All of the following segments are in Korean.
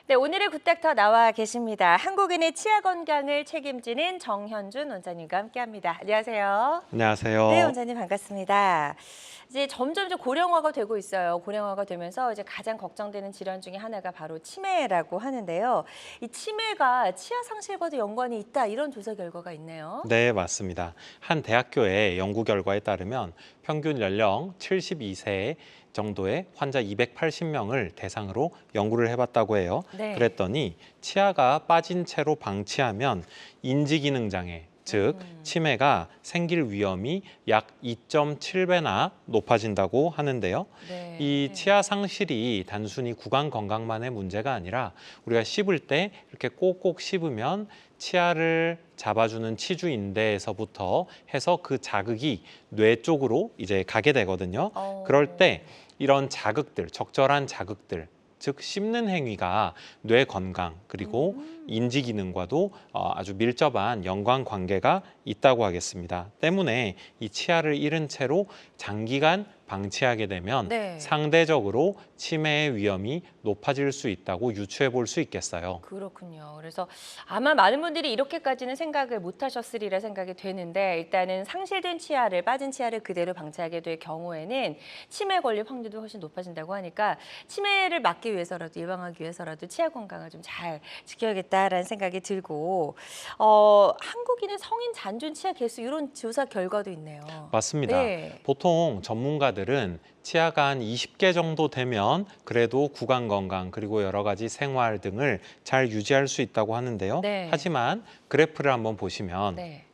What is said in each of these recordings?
네, 오늘의 굿닥터 나와 계십니다. 한국인의 치아 건강을 책임지는 정현준 원장님과 함께합니다. 안녕하세요. 안녕하세요. 네, 원장님 반갑습니다. 이제 점점 고령화가 되고 있어요. 고령화가 되면서 이제 가장 걱정되는 질환 중에 하나가 바로 치매라고 하는데요. 이 치매가 치아 상실과도 연관이 있다 이런 조사 결과가 있네요. 네, 맞습니다. 한 대학교의 연구 결과에 따르면 평균 연령 72세 정도의 환자 280명을 대상으로 연구를 해봤다고 해요. 네. 그랬더니 치아가 빠진 채로 방치하면 인지기능 장애, 즉 치매가 생길 위험이 약 2.7배나 높아진다고 하는데요. 네. 이 치아 상실이 단순히 구강 건강만의 문제가 아니라 우리가 씹을 때 이렇게 꼭꼭 씹으면 치아를 잡아주는 치주인대에서부터 해서 그 자극이 뇌 쪽으로 이제 가게 되거든요. 그럴 때 이런 자극들, 적절한 자극들, 즉 씹는 행위가 뇌 건강 그리고 인지 기능과도 아주 밀접한 연관 관계가 있다고 하겠습니다. 때문에 이 치아를 잃은 채로 장기간 방치하게 되면 네. 상대적으로 치매의 위험이 높아질 수 있다고 유추해 볼 수 있겠어요. 그렇군요. 그래서 아마 많은 분들이 이렇게까지는 생각을 못 하셨으리라 생각이 되는데 일단은 상실된 치아를 빠진 치아를 그대로 방치하게 될 경우에는 치매 걸릴 확률도 훨씬 높아진다고 하니까 치매를 막기 위해서라도 예방하기 위해서라도 치아 건강을 좀 잘 지켜야겠다라는 생각이 들고 한국인의 성인 잔존 치아 개수 이런 조사 결과도 있네요. 맞습니다. 네. 보통 전문가들은 치아가 한 20개 정도 되면 그래도 구강 건강 그리고 여러 가지 생활 등을 잘 유지할 수 있다고 하는데요. 네. 하지만 그래프를 한번 보시면 네.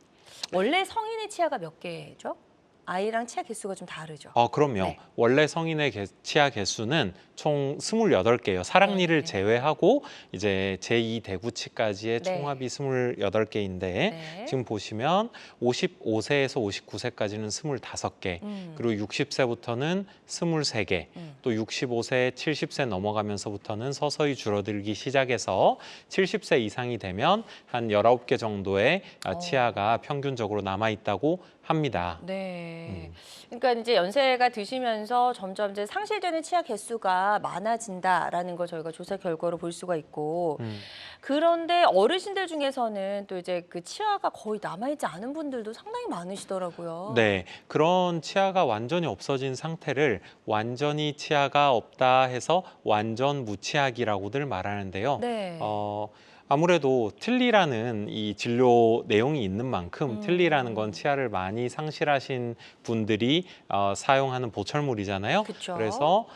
원래 성인의 치아가 몇 개죠? 아이랑 치아 개수가 좀 다르죠. 그럼요. 네. 원래 성인의 치아 개수는 총 28개예요. 사랑니를 네. 제외하고 이제 제2대구치까지의 네. 총합이 28개인데 네. 지금 보시면 55세에서 59세까지는 25개, 그리고 60세부터는 23개, 또 65세, 70세 넘어가면서부터는 서서히 줄어들기 시작해서 70세 이상이 되면 한 19개 정도의 치아가 평균적으로 남아 있다고 합니다. 네. 그러니까 이제 연세가 드시면서 점점 이제 상실되는 치아 개수가 많아진다라는 걸 저희가 조사 결과로 볼 수가 있고 그런데 어르신들 중에서는 또 이제 그 치아가 거의 남아있지 않은 분들도 상당히 많으시더라고요. 네, 그런 치아가 완전히 없어진 상태를 완전히 치아가 없다 해서 완전 무치아기라고들 말하는데요. 네. 아무래도 틀니라는 이 진료 내용이 있는 만큼 틀니라는 건 치아를 많이 상실하신 분들이 사용하는 보철물이잖아요. 그쵸. 그래서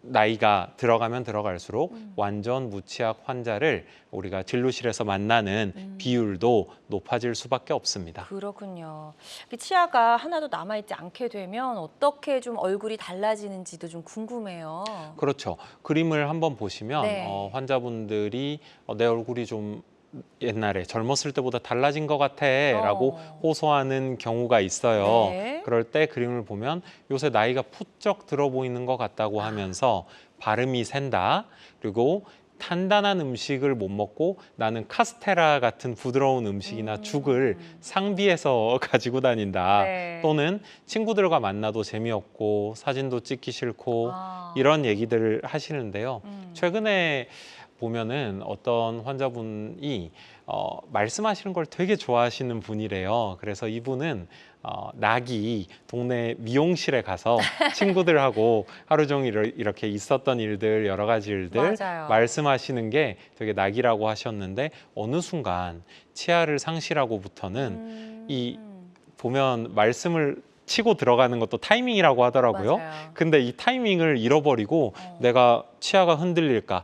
나이가 들어가면 들어갈수록 완전 무치약 환자를 우리가 진료실에서 만나는 비율도 높아질 수밖에 없습니다. 그렇군요. 그 치아가 하나도 남아있지 않게 되면 어떻게 좀 얼굴이 달라지는지도 좀 궁금해요. 그렇죠. 그림을 한번 보시면 네. 환자분들이 내 얼굴이 좀 옛날에 젊었을 때보다 달라진 것 같아라고 호소하는 경우가 있어요. 네. 그럴 때 그림을 보면 요새 나이가 푸쩍 들어 보이는 것 같다고 하면서 발음이 샌다. 그리고 탄단한 음식을 못 먹고 나는 카스테라 같은 부드러운 음식이나 죽을 상비해서 가지고 다닌다. 네. 또는 친구들과 만나도 재미없고 사진도 찍기 싫고 아. 이런 얘기들을 하시는데요. 최근에 보면은 어떤 환자분이 말씀하시는 걸 되게 좋아하시는 분이래요. 그래서 이분은 낙이 동네 미용실에 가서 친구들하고 하루 종일 이렇게 있었던 일들, 여러 가지 일들 맞아요. 말씀하시는 게 되게 낙이라고 하셨는데 어느 순간 치아를 상실하고부터는 이 보면 말씀을 치고 들어가는 것도 타이밍이라고 하더라고요. 맞아요. 근데 이 타이밍을 잃어버리고 내가 치아가 흔들릴까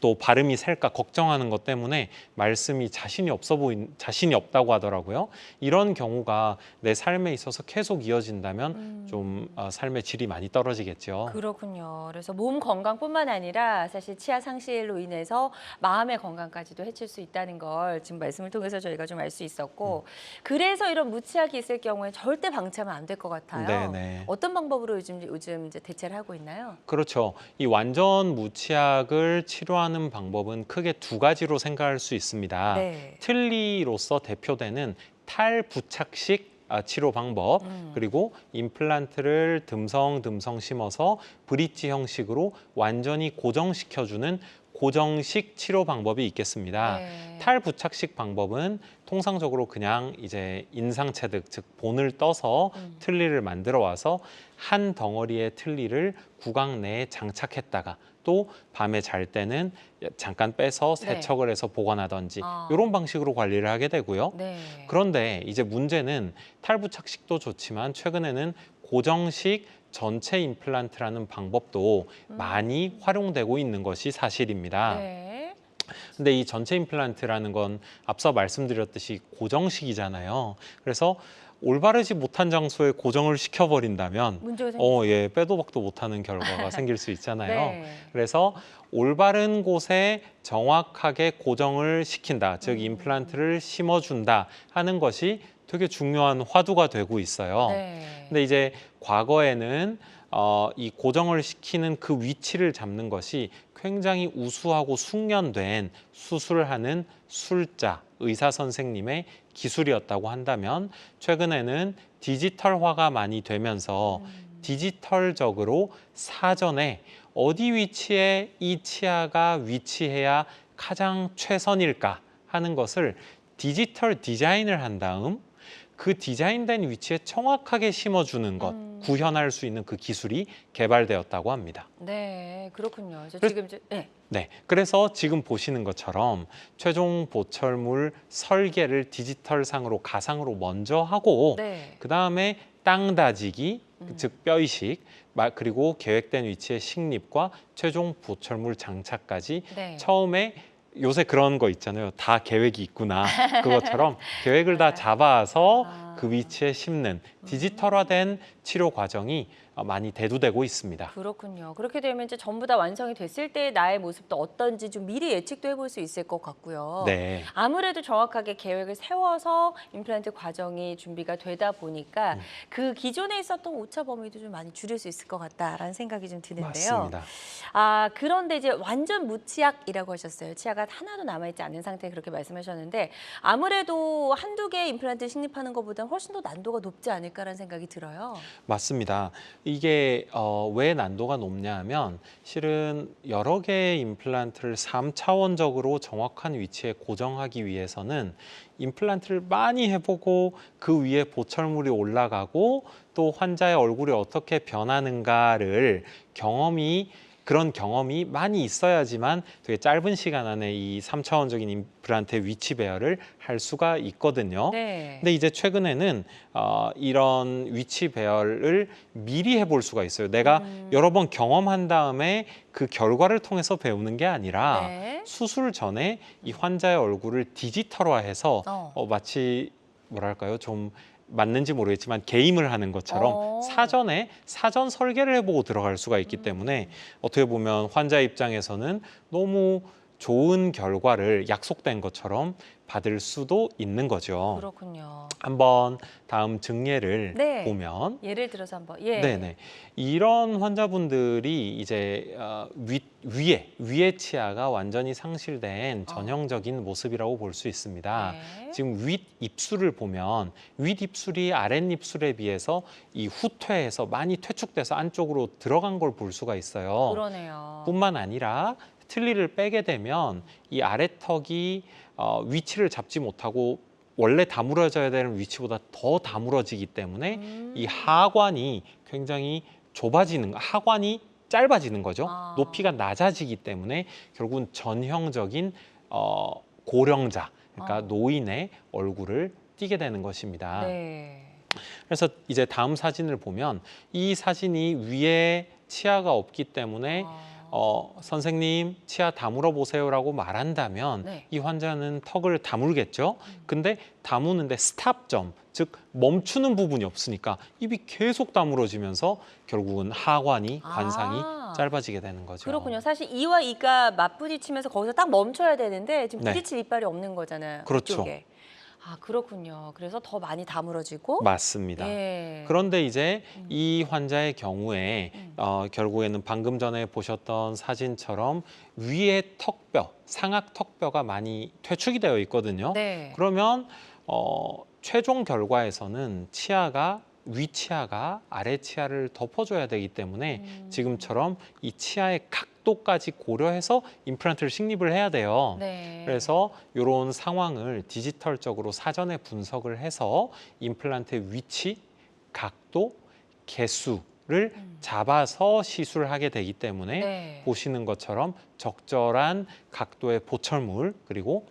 또 발음이 셀까 걱정하는 것 때문에 말씀이 자신이 없다고 하더라고요. 이런 경우가 내 삶에 있어서 계속 이어진다면 좀 삶의 질이 많이 떨어지겠죠. 그렇군요. 그래서 몸 건강뿐만 아니라 사실 치아 상실로 인해서 마음의 건강까지도 해칠 수 있다는 걸 지금 말씀을 통해서 저희가 좀 알 수 있었고, 그래서 이런 무치약이 있을 경우에 절대 방치하면 안 될 것 같아요. 네네. 어떤 방법으로 요즘 이제 대체를 하고 있나요? 그렇죠. 이 완전 무치약을 치료하는 방법은 크게 두 가지로 생각할 수 있습니다. 네. 틀니로서 대표되는 탈부착식 치료 방법, 그리고 임플란트를 듬성듬성 심어서 브릿지 형식으로 완전히 고정시켜주는 고정식 치료 방법이 있겠습니다. 네. 탈부착식 방법은 통상적으로 그냥 이제 인상체득, 즉 본을 떠서 틀니를 만들어 와서 한 덩어리의 틀니를 구강 내에 장착했다가 또 밤에 잘 때는 잠깐 빼서 세척을 해서 보관하든지 이런 방식으로 관리를 하게 되고요. 네. 그런데 이제 문제는 탈부착식도 좋지만 최근에는 고정식 전체 임플란트라는 방법도 많이 활용되고 있는 것이 사실입니다. 네. 근데 이 전체 임플란트라는 건 앞서 말씀드렸듯이 고정식이잖아요. 그래서 올바르지 못한 장소에 고정을 시켜버린다면 문제가 생기죠. 예, 빼도 박도 못하는 결과가 생길 수 있잖아요. 네. 그래서 올바른 곳에 정확하게 고정을 시킨다, 즉 임플란트를 심어준다 하는 것이 되게 중요한 화두가 되고 있어요. 네. 근데 이제 과거에는 이 고정을 시키는 그 위치를 잡는 것이 굉장히 우수하고 숙련된 수술하는 술자, 의사 선생님의 기술이었다고 한다면 최근에는 디지털화가 많이 되면서 디지털적으로 사전에 어디 위치에 이 치아가 위치해야 가장 최선일까 하는 것을 디지털 디자인을 한 다음 그 디자인된 위치에 정확하게 심어주는 것, 구현할 수 있는 그 기술이 개발되었다고 합니다. 네, 그렇군요. 그래서- 네, 그래서 지금 보시는 것처럼 최종 보철물 설계를 디지털상으로 가상으로 먼저 하고 네. 그 다음에 땅 다지기, 즉 뼈이식, 그리고 계획된 위치의 식립과 최종 보철물 장착까지 네. 처음에 요새 그런 거 있잖아요. 다 계획이 있구나. 그것처럼 계획을 다 맞아요. 잡아서 아. 그 위치에 심는 디지털화된 치료 과정이 많이 대두되고 있습니다. 그렇군요. 그렇게 되면 이제 전부 다 완성이 됐을 때 나의 모습도 어떤지 좀 미리 예측도 해볼 수 있을 것 같고요. 네. 아무래도 정확하게 계획을 세워서 임플란트 과정이 준비가 되다 보니까 그 기존에 있었던 오차 범위도 좀 많이 줄일 수 있을 것 같다라는 생각이 좀 드는데요. 맞습니다. 그런데 이제 완전 무치약이라고 하셨어요. 치아가 하나도 남아있지 않은 상태에 그렇게 말씀하셨는데 아무래도 한두 개 임플란트 식립하는 것보다는 훨씬 더 난도가 높지 않을까라는 생각이 들어요. 맞습니다. 이게 왜 난도가 높냐 하면 실은 여러 개의 임플란트를 3차원적으로 정확한 위치에 고정하기 위해서는 임플란트를 많이 해보고 그 위에 보철물이 올라가고 또 환자의 얼굴이 어떻게 변하는가를 그런 경험이 많이 있어야지만 되게 짧은 시간 안에 이 3차원적인 임플란트의 위치 배열을 할 수가 있거든요. 네. 근데 이제 최근에는 이런 위치 배열을 미리 해볼 수가 있어요. 내가 여러 번 경험한 다음에 그 결과를 통해서 배우는 게 아니라 네. 수술 전에 이 환자의 얼굴을 디지털화해서 마치 뭐랄까요, 좀 맞는지 모르겠지만 게임을 하는 것처럼 사전에 사전 설계를 해보고 들어갈 수가 있기 때문에 어떻게 보면 환자 입장에서는 너무 좋은 결과를 약속된 것처럼 받을 수도 있는 거죠. 그렇군요. 한번 다음 증례를 네. 보면 예를 들어서 한번 네네. 이런 환자분들이 이제 위에 치아가 완전히 상실된 전형적인 모습이라고 볼 수 있습니다. 네. 지금 윗 입술을 보면 윗 입술이 아랫 입술에 비해서 이 후퇴해서 많이 퇴축돼서 안쪽으로 들어간 걸 볼 수가 있어요. 그러네요. 뿐만 아니라 틀니를 빼게 되면 이 아래턱이 위치를 잡지 못하고 원래 다물어져야 되는 위치보다 더 다물어지기 때문에 이 하관이 굉장히 하관이 짧아지는 거죠. 높이가 낮아지기 때문에 결국은 전형적인 고령자, 그러니까 노인의 얼굴을 띠게 되는 것입니다. 네. 그래서 이제 다음 사진을 보면 이 사진이 위에 치아가 없기 때문에 선생님 치아 다물어 보세요라고 말한다면 네. 이 환자는 턱을 다물겠죠. 근데 다무는데 스탑점, 즉 멈추는 부분이 없으니까 입이 계속 다물어지면서 결국은 하관이, 관상이 아. 짧아지게 되는 거죠. 그렇군요. 사실 이와 이가 맞부딪히면서 거기서 딱 멈춰야 되는데 지금 네. 부딪힐 이빨이 없는 거잖아요. 그렇죠. 이쪽에. 아, 그렇군요. 그래서 더 많이 다물어지고. 맞습니다. 예. 그런데 이제 이 환자의 경우에 결국에는 방금 전에 보셨던 사진처럼 위에 턱뼈, 상악 턱뼈가 많이 퇴축이 되어 있거든요. 네. 그러면 최종 결과에서는 위 치아가 아래 치아를 덮어줘야 되기 때문에 지금처럼 이 치아의 각도까지 고려해서 임플란트를 식립을 해야 돼요. 네. 그래서 이런 상황을 디지털적으로 사전에 분석을 해서 임플란트의 위치, 각도, 개수를 잡아서 시술을 하게 되기 때문에 네. 보시는 것처럼 적절한 각도의 보철물 그리고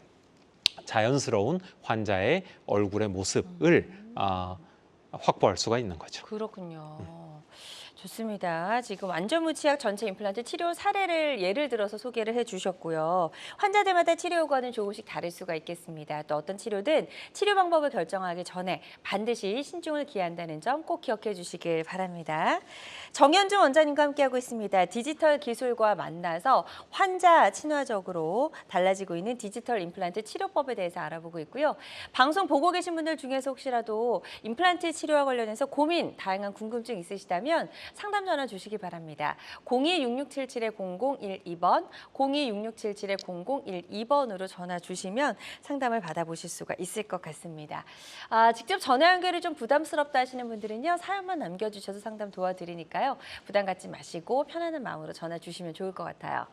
자연스러운 환자의 얼굴의 모습을 확보할 수가 있는 거죠. 그렇군요. 좋습니다. 지금 완전무치약 전체 임플란트 치료 사례를 예를 들어서 소개를 해주셨고요. 환자들마다 치료 효과는 조금씩 다를 수가 있겠습니다. 또 어떤 치료든 치료 방법을 결정하기 전에 반드시 신중을 기한다는 점 꼭 기억해 주시길 바랍니다. 정현중 원장님과 함께하고 있습니다. 디지털 기술과 만나서 환자 친화적으로 달라지고 있는 디지털 임플란트 치료법에 대해서 알아보고 있고요. 방송 보고 계신 분들 중에서 혹시라도 임플란트 치료와 관련해서 고민, 다양한 궁금증 있으시다면 상담 전화 주시기 바랍니다. 02-6677-0012번, 02-6677-0012번으로 전화 주시면 상담을 받아보실 수가 있을 것 같습니다. 직접 전화 연결이 좀 부담스럽다 하시는 분들은요, 사연만 남겨주셔서 상담 도와드리니까요. 부담 갖지 마시고 편안한 마음으로 전화 주시면 좋을 것 같아요.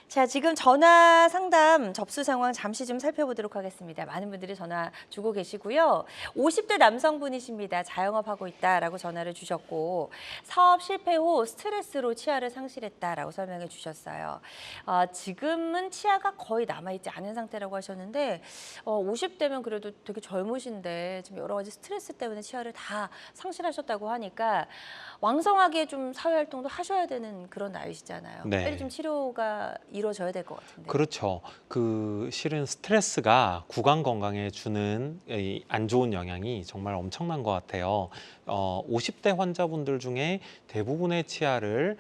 자, 지금 전화 상담 접수 상황 잠시 좀 살펴보도록 하겠습니다. 많은 분들이 전화 주고 계시고요. 50대 남성분이십니다. 자영업하고 있다라고 전화를 주셨고 사업 실패 후 스트레스로 치아를 상실했다라고 설명해 주셨어요. 지금은 치아가 거의 남아있지 않은 상태라고 하셨는데 50대면 그래도 되게 젊으신데 지금 여러 가지 스트레스 때문에 치아를 다 상실하셨다고 하니까 왕성하게 좀 사회활동도 하셔야 되는 그런 나이시잖아요. 네. 빨리 좀 치료가 이루어져야 될 것 같은데. 그렇죠. 실은 스트레스가 구강 건강에 주는 이 안 좋은 영향이 정말 엄청난 것 같아요. 50대 환자분들 중에 대부분의 치아를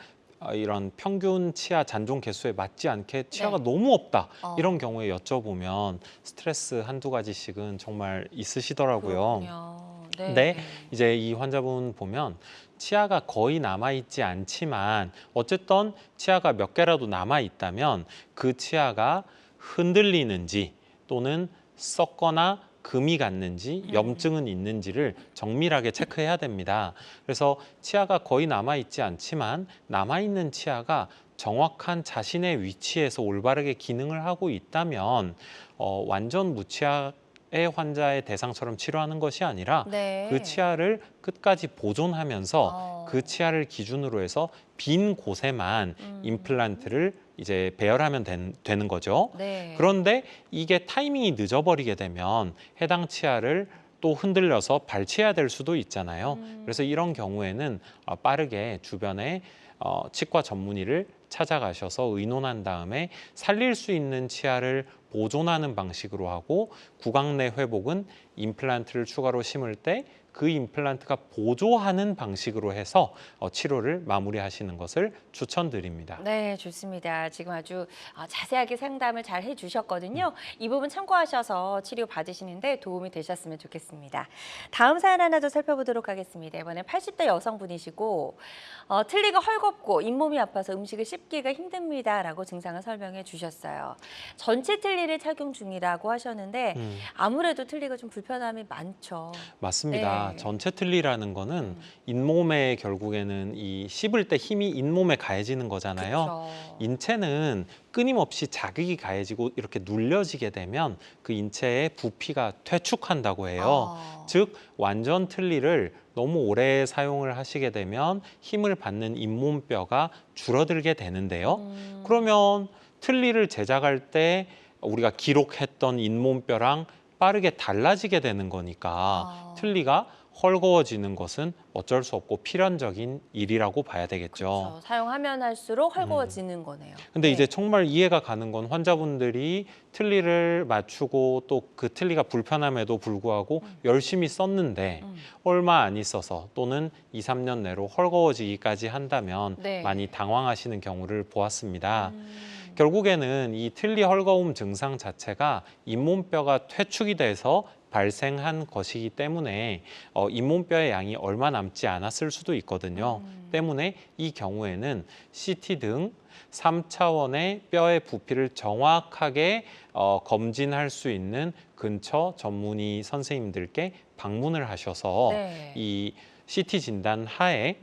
이런 평균 치아 잔존 개수에 맞지 않게 치아가 네. 너무 없다. 어. 이런 경우에 여쭤보면 스트레스 한두 가지씩은 정말 있으시더라고요. 그렇군요. 근데 이제 이 환자분 보면 치아가 거의 남아있지 않지만 어쨌든 치아가 몇 개라도 남아있다면 그 치아가 흔들리는지 또는 썩거나 금이 갔는지 염증은 있는지를 정밀하게 체크해야 됩니다. 그래서 치아가 거의 남아있지 않지만 남아있는 치아가 정확한 자신의 위치에서 올바르게 기능을 하고 있다면 완전 무치아 의 환자의 대상처럼 치료하는 것이 아니라 네. 그 치아를 끝까지 보존하면서 그 치아를 기준으로 해서 빈 곳에만 임플란트를 이제 배열하면 되는 거죠. 네. 그런데 이게 타이밍이 늦어버리게 되면 해당 치아를 또 흔들려서 발치해야 될 수도 있잖아요. 그래서 이런 경우에는 빠르게 주변에 치과 전문의를 찾아가셔서 의논한 다음에 살릴 수 있는 치아를 보존하는 방식으로 하고 구강 내 회복은 임플란트를 추가로 심을 때 그 임플란트가 보조하는 방식으로 해서 치료를 마무리하시는 것을 추천드립니다. 네, 좋습니다. 지금 아주 자세하게 상담을 잘 해주셨거든요. 이 부분 참고하셔서 치료 받으시는데 도움이 되셨으면 좋겠습니다. 다음 사연 하나 더 살펴보도록 하겠습니다. 이번엔 80대 여성분이시고 틀니가 헐겁고 잇몸이 아파서 음식을 씹기가 힘듭니다라고 증상을 설명해 주셨어요. 전체 틀니를 착용 중이라고 하셨는데 아무래도 틀니가 좀 불편함이 많죠. 맞습니다. 네. 전체 틀니라는 거는 잇몸에 결국에는 이 씹을 때 힘이 잇몸에 가해지는 거잖아요. 그렇죠. 인체는 끊임없이 자극이 가해지고 이렇게 눌려지게 되면 그 인체의 부피가 퇴축한다고 해요. 즉 완전 틀니를 너무 오래 사용을 하시게 되면 힘을 받는 잇몸뼈가 줄어들게 되는데요. 그러면 틀니를 제작할 때 우리가 기록했던 잇몸뼈랑 빠르게 달라지게 되는 거니까 틀니가 헐거워지는 것은 어쩔 수 없고 필연적인 일이라고 봐야 되겠죠. 그렇죠. 사용하면 할수록 헐거워지는 거네요. 근데 네. 이제 정말 이해가 가는 건 환자분들이 틀니를 맞추고 또 그 틀니가 불편함에도 불구하고 열심히 썼는데 얼마 안 있어서 또는 2, 3년 내로 헐거워지기까지 한다면 네. 많이 당황하시는 경우를 보았습니다. 결국에는 이 틀니 헐거움 증상 자체가 잇몸뼈가 퇴축이 돼서 발생한 것이기 때문에 잇몸뼈의 양이 얼마 남지 않았을 수도 있거든요. 때문에 이 경우에는 CT 등 3차원의 뼈의 부피를 정확하게 검진할 수 있는 근처 전문의 선생님들께 방문을 하셔서 네. 이 CT 진단 하에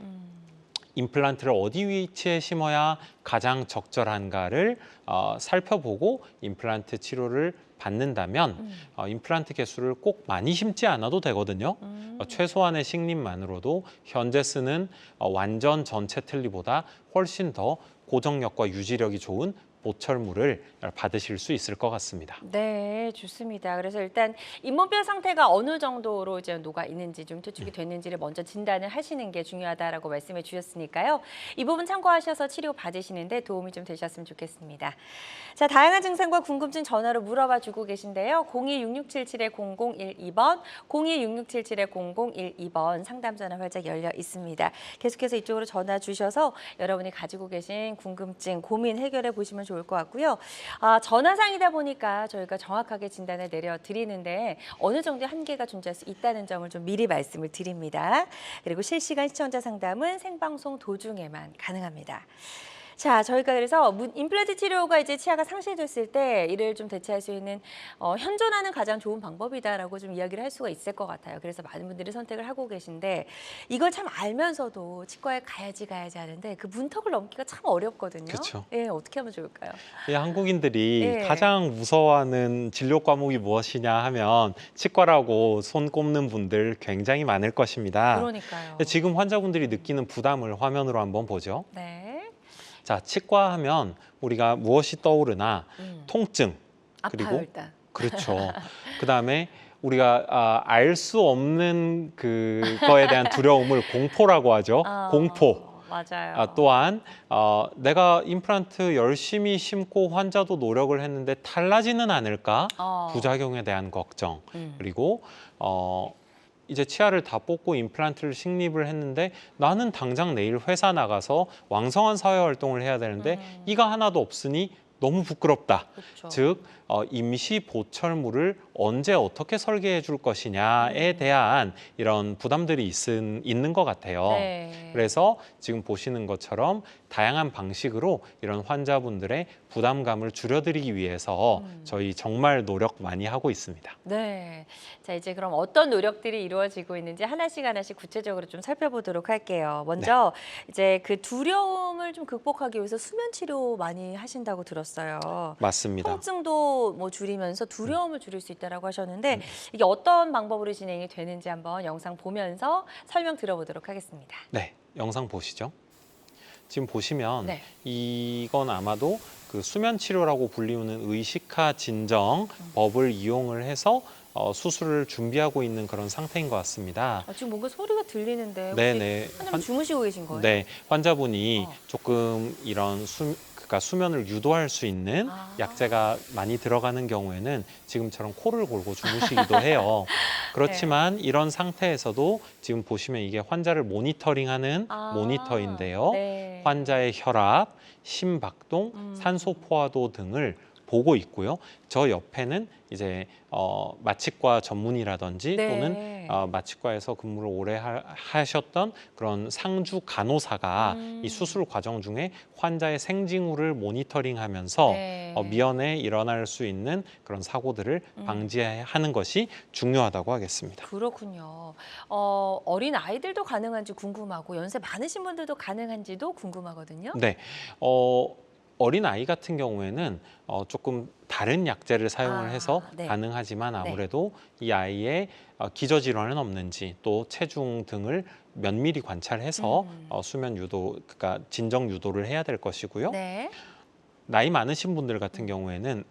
임플란트를 어디 위치에 심어야 가장 적절한가를 살펴보고 임플란트 치료를 받는다면 임플란트 개수를 꼭 많이 심지 않아도 되거든요. 최소한의 식립만으로도 현재 쓰는 완전 전체 틀니보다 훨씬 더 고정력과 유지력이 좋은 보철물을 받으실 수 있을 것 같습니다. 네, 좋습니다. 그래서 일단 잇몸뼈 상태가 어느 정도로 이제 녹아 있는지 좀 퇴축이 됐는지를 먼저 진단을 하시는 게 중요하다라고 말씀해 주셨으니까요. 이 부분 참고하셔서 치료 받으시는데 도움이 좀 되셨으면 좋겠습니다. 자, 다양한 증상과 궁금증 전화로 물어봐 주고 계신데요. 02-6677-0012번, 02-6677-0012번 상담 전화 활짝 열려 있습니다. 계속해서 이쪽으로 전화 주셔서 여러분이 가지고 계신 궁금증, 고민 해결해 보시면 좋을 것 같고요. 전화상이다 보니까 저희가 정확하게 진단을 내려드리는데 어느 정도의 한계가 존재할 수 있다는 점을 좀 미리 말씀을 드립니다. 그리고 실시간 시청자 상담은 생방송 도중에만 가능합니다. 자, 저희가 그래서 임플란트 치료가 이제 치아가 상실됐을 때 이를 좀 대체할 수 있는 현존하는 가장 좋은 방법이다라고 좀 이야기를 할 수가 있을 것 같아요. 그래서 많은 분들이 선택을 하고 계신데 이걸 참 알면서도 치과에 가야지 하는데 그 문턱을 넘기가 참 어렵거든요. 그렇죠. 예, 어떻게 하면 좋을까요? 한국인들이 예. 가장 무서워하는 진료 과목이 무엇이냐 하면 치과라고 손 꼽는 분들 굉장히 많을 것입니다. 그러니까요. 지금 환자분들이 느끼는 부담을 화면으로 한번 보죠. 네. 자, 치과 하면 우리가 무엇이 떠오르나 통증, 아파요, 그리고 일단. 그렇죠. 그다음에 우리가 알 수 없는 그거에 대한 두려움을 공포라고 하죠. 공포. 맞아요. 또한 내가 임플란트 열심히 심고 환자도 노력을 했는데 탈나지는 않을까? 부작용에 대한 걱정. 그리고 이제 치아를 다 뽑고 임플란트를 식립을 했는데 나는 당장 내일 회사 나가서 왕성한 사회활동을 해야 되는데 이가 하나도 없으니 너무 부끄럽다. 그렇죠. 즉 임시 보철물을 언제 어떻게 설계해 줄 것이냐에 대한 이런 부담들이 있는 것 같아요. 네. 그래서 지금 보시는 것처럼 다양한 방식으로 이런 환자분들의 부담감을 줄여드리기 위해서 저희 정말 노력 많이 하고 있습니다. 네. 자, 이제 그럼 어떤 노력들이 이루어지고 있는지 하나씩 구체적으로 좀 살펴보도록 할게요. 먼저 이제 그 두려움을 좀 극복하기 위해서 수면 치료 많이 하신다고 들었어요. 맞습니다. 통증도 뭐 줄이면서 두려움을 줄일 수 있다라고 하셨는데 이게 어떤 방법으로 진행이 되는지 한번 영상 보면서 설명 들어보도록 하겠습니다. 네, 영상 보시죠. 지금 보시면 네. 이건 아마도 그 수면 치료라고 불리우는 의식화 진정 법을 이용을 해서 수술을 준비하고 있는 그런 상태인 것 같습니다. 지금 뭔가 소리가 들리는데 혹시 네네. 환자분 주무시고 계신 거예요? 네, 환자분이 어. 조금 이런 그러니까 수면을 유도할 수 있는 약재가 많이 들어가는 경우에는 지금처럼 코를 골고 주무시기도 해요. 그렇지만 이런 상태에서도 지금 보시면 이게 환자를 모니터링하는 모니터인데요. 네. 환자의 혈압, 심박동, 산소 포화도 등을 보고 있고요. 저 옆에는 이제 마취과 전문의라든지 네. 또는 마취과에서 근무를 오래 하셨던 그런 상주 간호사가 이 수술 과정 중에 환자의 생징후를 모니터링하면서 네. 미연에 일어날 수 있는 그런 사고들을 방지하는 것이 중요하다고 하겠습니다. 그렇군요. 어린 아이들도 가능한지 궁금하고 연세 많으신 분들도 가능한지도 궁금하거든요. 네. 어린 아이 같은 경우에는 조금 다른 약재를 사용을 해서 네. 가능하지만 아무래도 이 아이의 기저질환은 없는지 또 체중 등을 면밀히 관찰해서 수면 유도, 그러니까 진정 유도를 해야 될 것이고요. 네. 나이 많으신 분들 같은 경우에는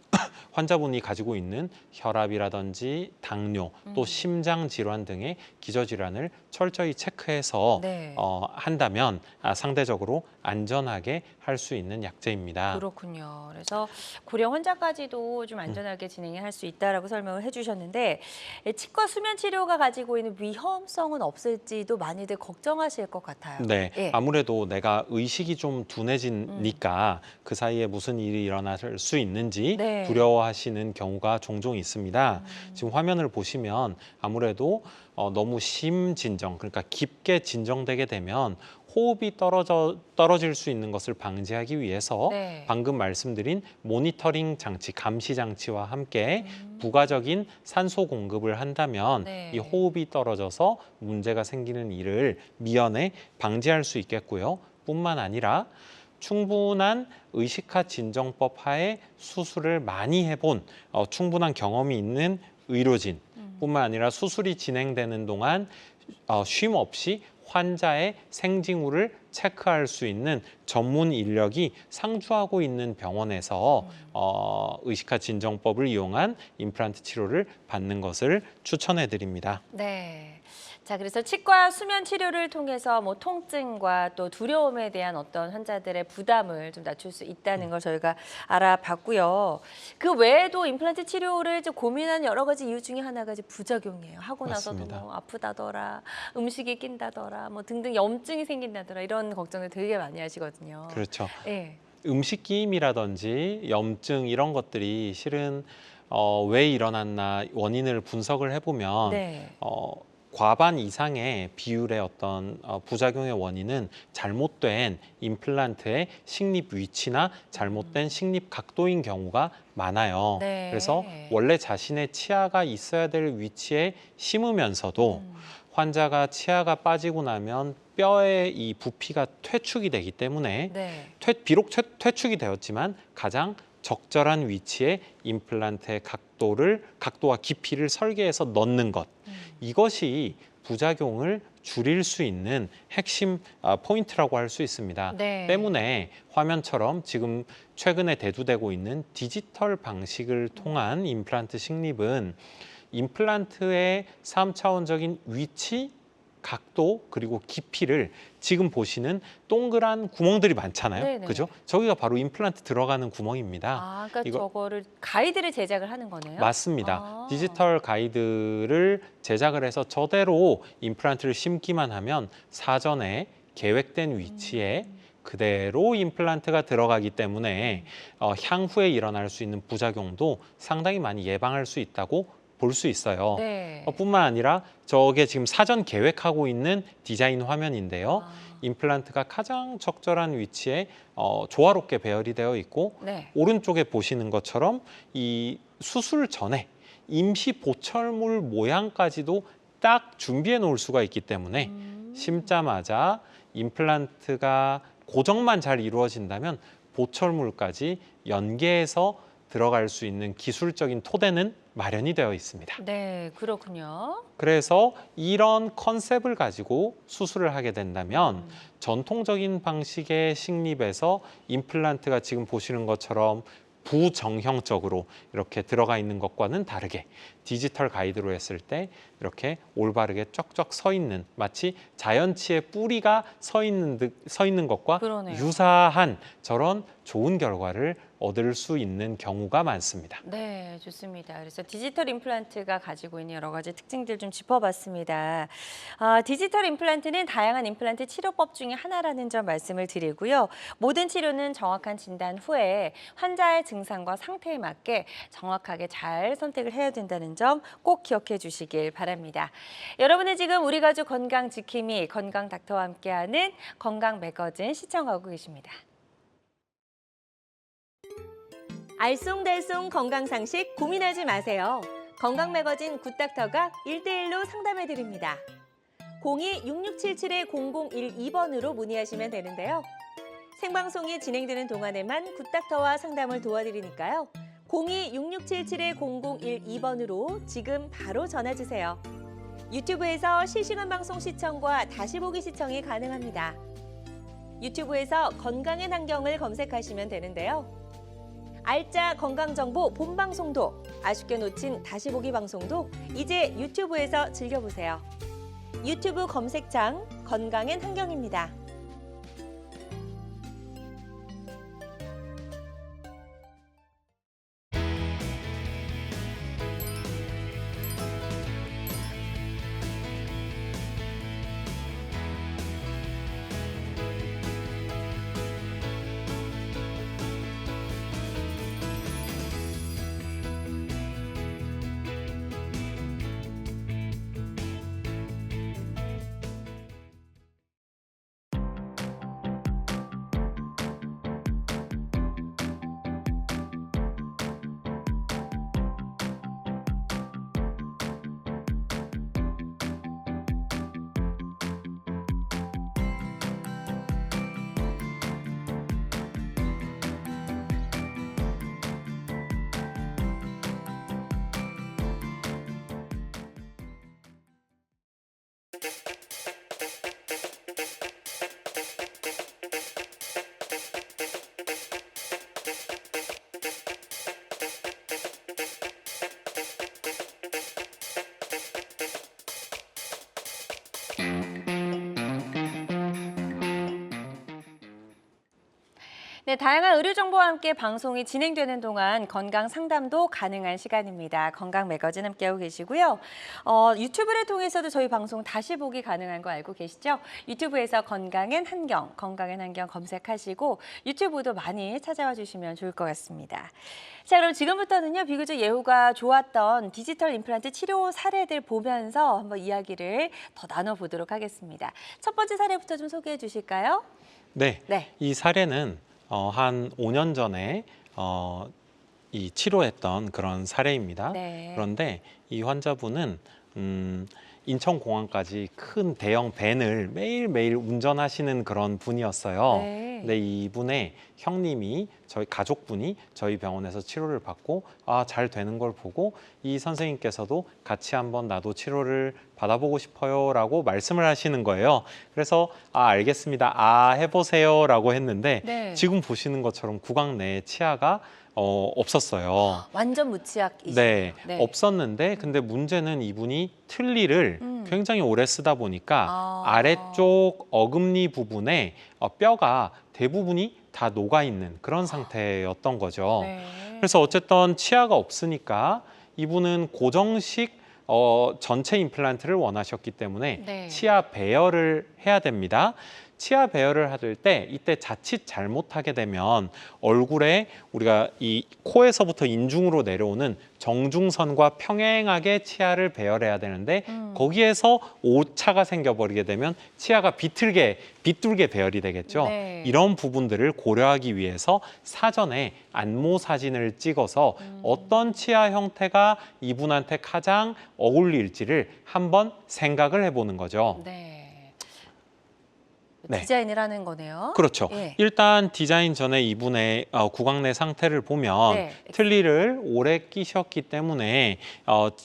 환자분이 가지고 있는 혈압이라든지 당뇨, 또 심장 질환 등의 기저질환을 철저히 체크해서 네. 한다면 상대적으로 안전하게 할 수 있는 약제입니다. 그렇군요. 그래서 고령 환자까지도 좀 안전하게 진행할 수 있다라고 설명을 해주셨는데 치과 수면 치료가 가지고 있는 위험성은 없을지도 많이들 걱정하실 것 같아요. 네, 예. 아무래도 내가 의식이 좀 둔해지니까 그 사이에 무슨 일이 일어날 수 있는지 네. 두려워하시는 경우가 종종 있습니다. 지금 화면을 보시면 아무래도 너무 심진정, 그러니까 깊게 진정되게 되면 호흡이 떨어질 수 있는 것을 방지하기 위해서 네. 방금 말씀드린 모니터링 장치, 감시 장치와 함께 부가적인 산소 공급을 한다면 네. 이 호흡이 떨어져서 문제가 생기는 일을 미연에 방지할 수 있겠고요. 뿐만 아니라 충분한 의식화 진정법 하에 수술을 많이 해본 충분한 경험이 있는 의료진 뿐만 아니라 수술이 진행되는 동안 쉼 없이 환자의 생징후를 체크할 수 있는 전문 인력이 상주하고 있는 병원에서 의식화 진정법을 이용한 임플란트 치료를 받는 것을 추천해 드립니다. 네. 자, 그래서 치과 수면 치료를 통해서 뭐 통증과 또 두려움에 대한 어떤 환자들의 부담을 좀 낮출 수 있다는 걸 저희가 알아봤고요. 그 외에도 임플란트 치료를 좀 고민하는 여러 가지 이유 중에 하나가 이제 부작용이에요. 하고 나서도 맞습니다. 뭐 아프다더라, 음식이 낀다더라, 뭐 등등 염증이 생긴다더라 이런 걱정을 되게 많이 하시거든요. 그렇죠. 네. 음식 기임이라든지 염증 이런 것들이 실은 왜 일어났나 원인을 분석을 해보면 네. 과반 이상의 비율의 어떤 부작용의 원인은 잘못된 임플란트의 식립 위치나 잘못된 식립 각도인 경우가 많아요. 네. 그래서 원래 자신의 치아가 있어야 될 위치에 심으면서도 환자가 치아가 빠지고 나면 뼈의 이 부피가 퇴축이 되기 때문에 네. 비록 퇴축이 되었지만 가장 적절한 위치에 임플란트의 각도와 깊이를 설계해서 넣는 것. 이것이 부작용을 줄일 수 있는 핵심 포인트라고 할 수 있습니다. 네. 때문에 화면처럼 지금 최근에 대두되고 있는 디지털 방식을 통한 임플란트 식립은 임플란트의 3차원적인 위치, 각도 그리고 깊이를 지금 보시는 동그란 구멍들이 많잖아요. 네네. 그죠? 저기가 바로 임플란트 들어가는 구멍입니다. 아, 그러니까 이거- 저거를 가이드를 제작을 하는 거네요. 맞습니다. 아. 디지털 가이드를 제작을 해서 저대로 임플란트를 심기만 하면 사전에 계획된 위치에 그대로 임플란트가 들어가기 때문에 향후에 일어날 수 있는 부작용도 상당히 많이 예방할 수 있다고 볼 수 있어요. 네. 뿐만 아니라 저게 지금 사전 계획하고 있는 디자인 화면인데요. 아. 임플란트가 가장 적절한 위치에 조화롭게 배열이 되어 있고 네. 오른쪽에 보시는 것처럼 이 수술 전에 임시 보철물 모양까지도 딱 준비해 놓을 수가 있기 때문에 심자마자 임플란트가 고정만 잘 이루어진다면 보철물까지 연계해서 들어갈 수 있는 기술적인 토대는 마련이 되어 있습니다. 네, 그렇군요. 그래서 이런 컨셉을 가지고 수술을 하게 된다면 전통적인 방식의 식립에서 임플란트가 지금 보시는 것처럼 부정형적으로 이렇게 들어가 있는 것과는 다르게 디지털 가이드로 했을 때 이렇게 올바르게 쩍쩍 서 있는 마치 자연치의 뿌리가 서 있는 것과 그러네요. 유사한 저런 좋은 결과를 얻을 수 있는 경우가 많습니다. 네, 좋습니다. 그래서 디지털 임플란트가 가지고 있는 여러 가지 특징들 좀 짚어봤습니다. 디지털 임플란트는 다양한 임플란트 치료법 중에 하나라는 점 말씀을 드리고요. 모든 치료는 정확한 진단 후에 환자의 증상과 상태에 맞게 정확하게 잘 선택을 해야 된다는 점 꼭 기억해 주시길 바랍니다. 여러분은 지금 우리 가족 건강 지킴이 건강 닥터와 함께하는 건강 매거진 시청하고 계십니다. 알쏭달쏭 건강상식 고민하지 마세요. 건강 매거진 굿닥터가 1대1로 상담해 드립니다. 02-6677-0012번으로 문의하시면 되는데요. 생방송이 진행되는 동안에만 굿닥터와 상담을 도와드리니까요. 02-6677-0012번으로 지금 바로 전화 주세요. 유튜브에서 실시간 방송 시청과 다시 보기 시청이 가능합니다. 유튜브에서 건강의 환경을 검색하시면 되는데요. 알짜 건강정보 본방송도, 아쉽게 놓친 다시 보기 방송도 이제 유튜브에서 즐겨보세요. 유튜브 검색창 건강엔 한경입니다. 네, 다양한 의료 정보와 함께 방송이 진행되는 동안 건강 상담도 가능한 시간입니다. 건강 매거진 함께하고 계시고요. 유튜브를 통해서도 저희 방송 다시 보기 가능한 거 알고 계시죠? 유튜브에서 건강엔 한경 검색하시고 유튜브도 많이 찾아와 주시면 좋을 것 같습니다. 자, 그럼 지금부터는요, 비교적 예후가 좋았던 디지털 임플란트 치료 사례들 보면서 한번 이야기를 더 나눠보도록 하겠습니다. 첫 번째 사례부터 좀 소개해 주실까요? 네, 이 사례는 한 5년 전에 이 치료했던 그런 사례입니다. 네. 그런데 이 환자분은 인천공항까지 큰 대형 밴을 매일매일 운전하시는 그런 분이었어요. 네. 근데 이분의 형님이 저희 가족분이 저희 병원에서 치료를 받고 잘 되는 걸 보고 이 선생님께서도 같이 한번 나도 치료를 받아보고 싶어요라고 말씀을 하시는 거예요. 그래서 알겠습니다. 해보세요라고 했는데 네. 지금 보시는 것처럼 구강 내에 치아가 없었어요. 완전 무치약이시죠? 네, 없었는데 근데 문제는 이분이 틀니를 굉장히 오래 쓰다 보니까 아래쪽 어금니 부분에 뼈가 대부분이 다 녹아 있는 그런 상태였던 거죠. 네. 그래서 어쨌든 치아가 없으니까 이분은 고정식 전체 임플란트를 원하셨기 때문에 네. 치아 배열을 해야 됩니다. 치아 배열을 할 때 이때 자칫 잘못하게 되면 얼굴에 우리가 이 코에서부터 인중으로 내려오는 정중선과 평행하게 치아를 배열해야 되는데 거기에서 오차가 생겨버리게 되면 치아가 비뚤게 배열이 되겠죠. 네. 이런 부분들을 고려하기 위해서 사전에 안모 사진을 찍어서 어떤 치아 형태가 이분한테 가장 어울릴지를 한번 생각을 해보는 거죠. 네. 네. 디자인을 하는 거네요. 그렇죠. 예. 일단 디자인 전에 이분의 구강 내 상태를 보면 네. 틀니를 오래 끼셨기 때문에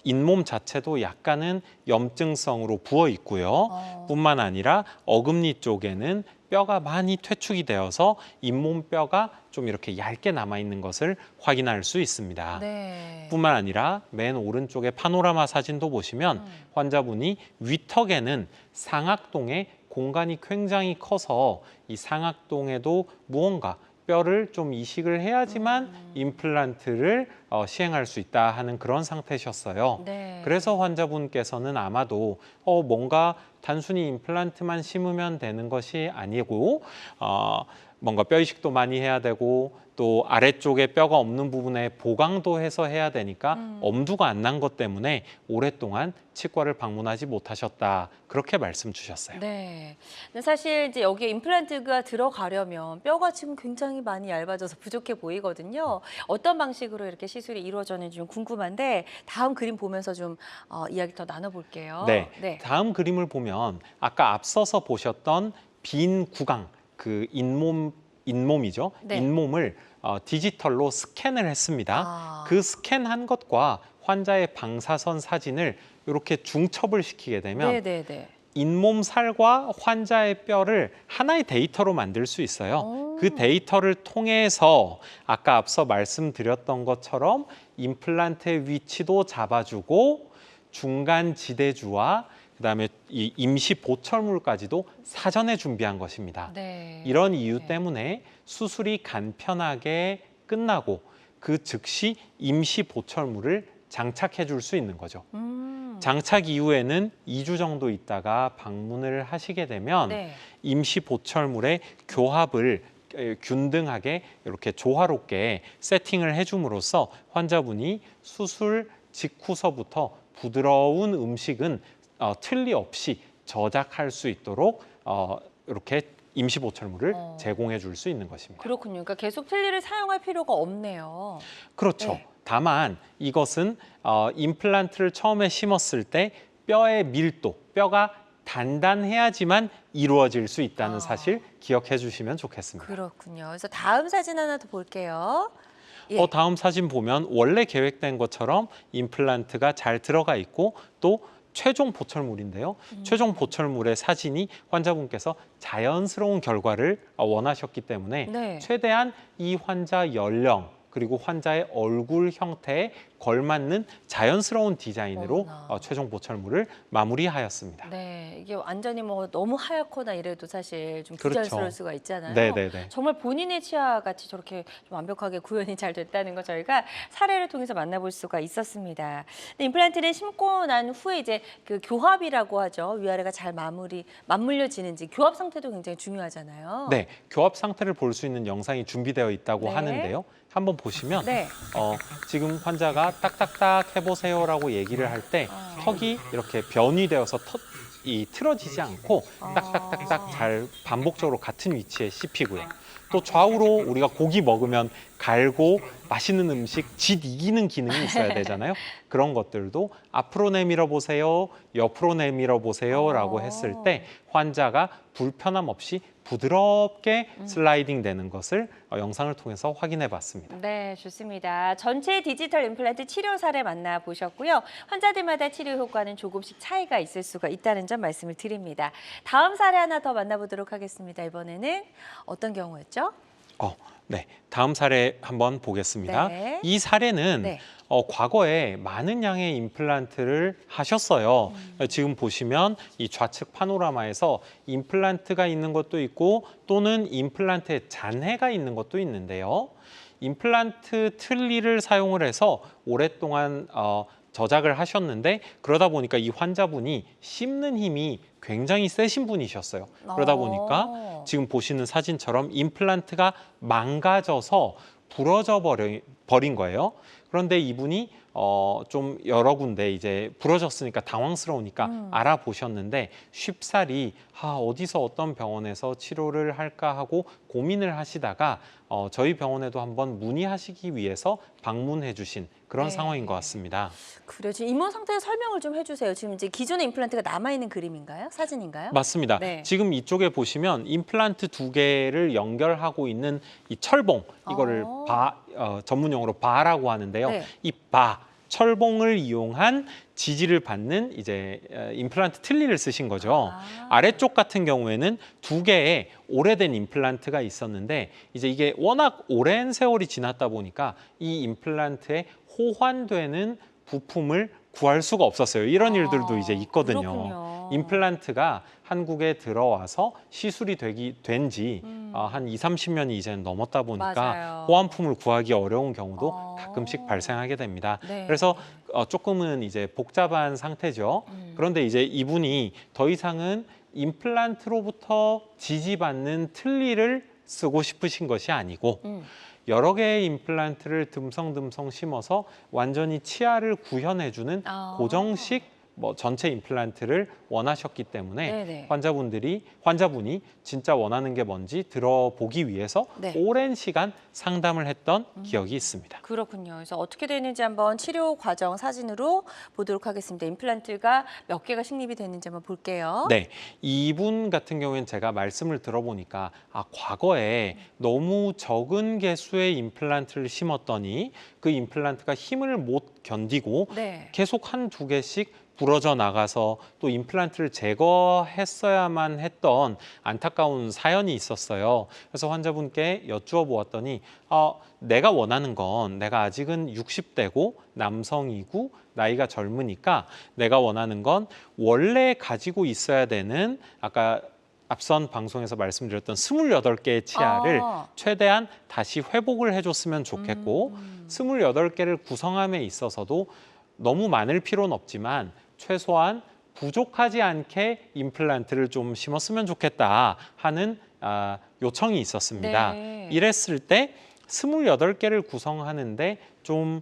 잇몸 자체도 약간은 염증성으로 부어 있고요. 뿐만 아니라 어금니 쪽에는 뼈가 많이 퇴축이 되어서 잇몸 뼈가 좀 이렇게 얇게 남아있는 것을 확인할 수 있습니다. 네. 뿐만 아니라 맨 오른쪽에 파노라마 사진도 보시면 환자분이 위턱에는 상악동에 공간이 굉장히 커서 이 상악동에도 무언가 뼈를 좀 이식을 해야지만 임플란트를 시행할 수 있다 하는 그런 상태셨어요. 네. 그래서 환자분께서는 아마도 뭔가 단순히 임플란트만 심으면 되는 것이 아니고 뭔가 뼈 이식도 많이 해야 되고 또 아래쪽에 뼈가 없는 부분에 보강도 해서 해야 되니까 엄두가 안 난 것 때문에 오랫동안 치과를 방문하지 못하셨다. 그렇게 말씀 주셨어요. 네. 근데 사실 이제 여기에 임플란트가 들어가려면 뼈가 지금 굉장히 많이 얇아져서 부족해 보이거든요. 어떤 방식으로 이렇게 시술이 이루어졌는지 좀 궁금한데 다음 그림 보면서 좀 이야기 더 나눠볼게요. 네. 다음 그림을 보면 아까 앞서서 보셨던 빈 구강, 그 잇몸이죠. 네. 잇몸을 디지털로 스캔을 했습니다. 그 스캔한 것과 환자의 방사선 사진을 이렇게 중첩을 시키게 되면 잇몸 살과 환자의 뼈를 하나의 데이터로 만들 수 있어요. 그 데이터를 통해서 아까 앞서 말씀드렸던 것처럼 임플란트의 위치도 잡아주고 중간 지대주와 그다음에 이 임시 보철물까지도 사전에 준비한 것입니다. 네. 이런 이유 네. 때문에 수술이 간편하게 끝나고 그 즉시 임시 보철물을 장착해 줄 수 있는 거죠. 장착 이후에는 2주 정도 있다가 방문을 하시게 되면 네. 임시 보철물의 교합을 균등하게 이렇게 조화롭게 세팅을 해줌으로써 환자분이 수술 직후서부터 부드러운 음식은 틀리 없이 저작할 수 있도록 이렇게 임시 보철물을 제공해 줄 수 있는 것입니다. 그렇군요. 그러니까 계속 틀니를 사용할 필요가 없네요. 그렇죠. 네. 다만 이것은 임플란트를 처음에 심었을 때 뼈의 밀도, 뼈가 단단해야지만 이루어질 수 있다는 사실 기억해 주시면 좋겠습니다. 그렇군요. 그래서 다음 사진 하나 더 볼게요. 예. 다음 사진 보면 원래 계획된 것처럼 임플란트가 잘 들어가 있고 또 최종 보철물인데요. 최종 보철물의 사진이 환자분께서 자연스러운 결과를 원하셨기 때문에 네. 최대한 이 환자 연령 그리고 환자의 얼굴 형태에 걸맞는 자연스러운 디자인으로 어머나. 최종 보철물을 마무리하였습니다. 네, 이게 완전히 뭐 너무 하얗거나 이래도 사실 좀 그렇죠. 부자연스러울 수가 있잖아요. 네네네. 정말 본인의 치아 같이 저렇게 좀 완벽하게 구현이 잘 됐다는 거 저희가 사례를 통해서 만나볼 수가 있었습니다. 근데 임플란트를 심고 난 후에 이제 그 교합이라고 하죠. 위아래가 잘 맞물려지는지 교합 상태도 굉장히 중요하잖아요. 네, 교합 상태를 볼 수 있는 영상이 준비되어 있다고 네. 하는데요. 한번 보시면 네. 지금 환자가 딱딱딱 해보세요라고 얘기를 할 때 턱이 이렇게 변이 되어서 틀어지지 않고 딱딱딱딱 잘 반복적으로 같은 위치에 씹히고요. 또 좌우로 우리가 고기 먹으면 갈고 맛있는 음식 짓 이기는 기능이 있어야 되잖아요. 그런 것들도 앞으로 내밀어 보세요, 옆으로 내밀어 보세요라고 했을 때 환자가 불편함 없이 부드럽게 슬라이딩 되는 것을 영상을 통해서 확인해 봤습니다. 네, 좋습니다. 전체 디지털 임플란트 치료 사례 만나보셨고요. 환자들마다 치료 효과는 조금씩 차이가 있을 수가 있다는 점 말씀을 드립니다. 다음 사례 하나 더 만나보도록 하겠습니다. 이번에는 어떤 경우였죠? 네, 다음 사례 한번 보겠습니다. 네. 이 사례는 네. 과거에 많은 양의 임플란트를 하셨어요. 지금 보시면 이 좌측 파노라마에서 임플란트가 있는 것도 있고 또는 임플란트에 잔해가 있는 것도 있는데요. 임플란트 틀니를 사용을 해서 오랫동안 저작을 하셨는데 그러다 보니까 이 환자분이 씹는 힘이 굉장히 세신 분이셨어요. 그러다 보니까 지금 보시는 사진처럼 임플란트가 망가져서 부러져 버린 거예요. 그런데 이분이 좀 여러 군데 이제 부러졌으니까 당황스러우니까 알아보셨는데 쉽사리 어디서 어떤 병원에서 치료를 할까 하고 고민을 하시다가 저희 병원에도 한번 문의하시기 위해서 방문해 주신 그런 네. 상황인 것 같습니다. 그래요. 지금 임원 상태 설명을 좀 해주세요. 지금 이제 기존의 임플란트가 남아있는 그림인가요? 사진인가요? 맞습니다. 네. 지금 이쪽에 보시면 임플란트 두 개를 연결하고 있는 이 철봉, 이거를 전문 용어로 바라고 하는데요. 네. 이 철봉을 이용한 지지를 받는 이제 임플란트 틀니를 쓰신 거죠. 아래쪽 같은 경우에는 두 개의 오래된 임플란트가 있었는데 이제 이게 워낙 오랜 세월이 지났다 보니까 이 임플란트에 호환되는 부품을 구할 수가 없었어요. 이런 일들도 이제 있거든요. 그렇군요. 임플란트가 한국에 들어와서 시술이 된 지 한 2, 30년이 이제는 넘었다 보니까 맞아요. 호환품을 구하기 어려운 경우도 아. 가끔씩 발생하게 됩니다. 네. 그래서 조금은 이제 복잡한 상태죠. 그런데 이제 이분이 더 이상은 임플란트로부터 지지받는 틀니를 쓰고 싶으신 것이 아니고 여러 개의 임플란트를 듬성듬성 심어서 완전히 치아를 구현해주는 고정식 전체 임플란트를 원하셨기 때문에 네네. 환자분이 진짜 원하는 게 뭔지 들어보기 위해서 네. 오랜 시간 상담을 했던 기억이 있습니다. 그렇군요. 그래서 어떻게 되는지 한번 치료 과정 사진으로 보도록 하겠습니다. 임플란트가 몇 개가 식립이 됐는지 한번 볼게요. 네, 이분 같은 경우에는 제가 말씀을 들어보니까 과거에 너무 적은 개수의 임플란트를 심었더니 그 임플란트가 힘을 못 견디고 네. 계속 한 두 개씩 부러져 나가서 또 임플란트를 제거했어야만 했던 안타까운 사연이 있었어요. 그래서 환자분께 여쭈어 보았더니 내가 원하는 건 내가 아직은 60대고 남성이고 나이가 젊으니까 내가 원하는 건 원래 가지고 있어야 되는 아까 앞선 방송에서 말씀드렸던 28개의 치아를 최대한 다시 회복을 해줬으면 좋겠고 28개를 구성함에 있어서도 너무 많을 필요는 없지만 최소한 부족하지 않게 임플란트를 좀 심었으면 좋겠다 하는 요청이 있었습니다. 네. 이랬을 때 28개를 구성하는데 좀